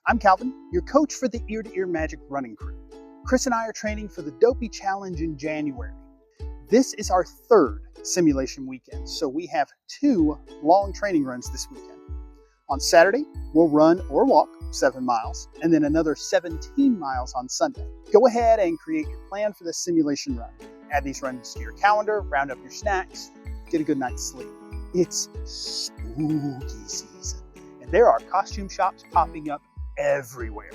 I'm Calvin, your coach for the Ear to Ear Magic running crew. Chris and I are training for the Dopey Challenge in January. This is our third simulation weekend, so we have 2 long training runs this weekend. On Saturday, we'll run or walk 7 miles, and then another 17 miles on Sunday. Go ahead and create your plan for this simulation run. Add these runs to your calendar, round up your snacks, get a good night's sleep. It's spooky season, and there are costume shops popping up everywhere.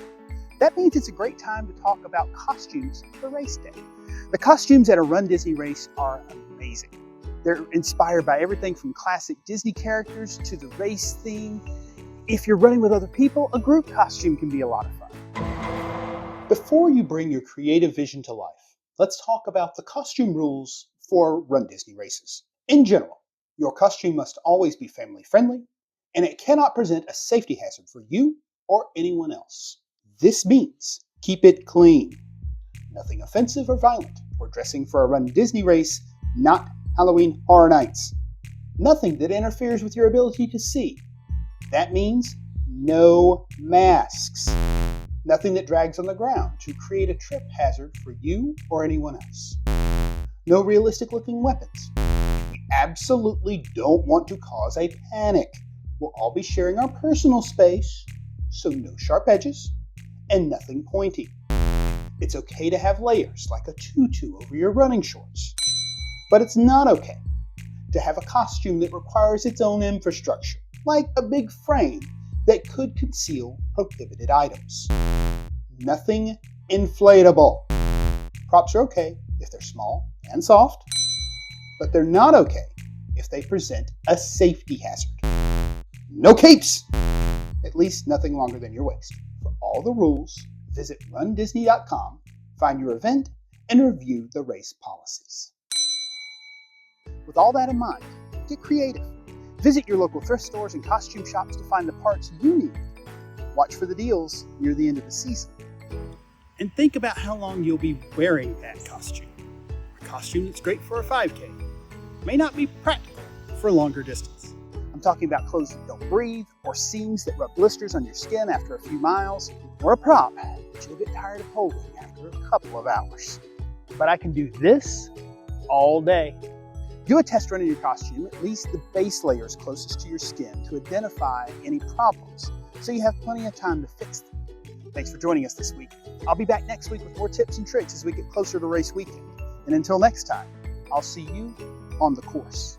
That means it's a great time to talk about costumes for race day. The costumes at a runDisney race are amazing. They're inspired by everything from classic Disney characters to the race theme. If you're running with other people, a group costume can be a lot of fun. Before you bring your creative vision to life, let's talk about the costume rules for runDisney races. In general, your costume must always be family friendly, and it cannot present a safety hazard for you or anyone else. This means keep it clean. Nothing offensive or violent. We're dressing for a runDisney race, not Halloween Horror Nights. Nothing that interferes with your ability to see. That means no masks. Nothing that drags on the ground to create a trip hazard for you or anyone else. No realistic looking weapons. We absolutely don't want to cause a panic. We'll all be sharing our personal space, so no sharp edges and nothing pointy. It's okay to have layers like a tutu over your running shorts, but it's not okay to have a costume that requires its own infrastructure, like a big frame that could conceal prohibited items. Nothing inflatable. Props are okay if they're small and soft, but they're not okay if they present a safety hazard. No capes! At least nothing longer than your waist. For all the rules, visit runDisney.com, find your event, and review the race policies. With all that in mind, get creative. Visit your local thrift stores and costume shops to find the parts you need. Watch for the deals near the end of the season. And think about how long you'll be wearing that costume. A costume that's great for a 5K may not be practical for a longer distance. I'm talking about clothes that don't breathe, or seams that rub blisters on your skin after a few miles, or a prop that you'll get tired of holding after a couple of hours. But I can do this all day. Do a test run in your costume, at least the base layers closest to your skin, to identify any problems, so you have plenty of time to fix them. Thanks for joining us this week. I'll be back next week with more tips and tricks as we get closer to race weekend. And until next time, I'll see you on the course.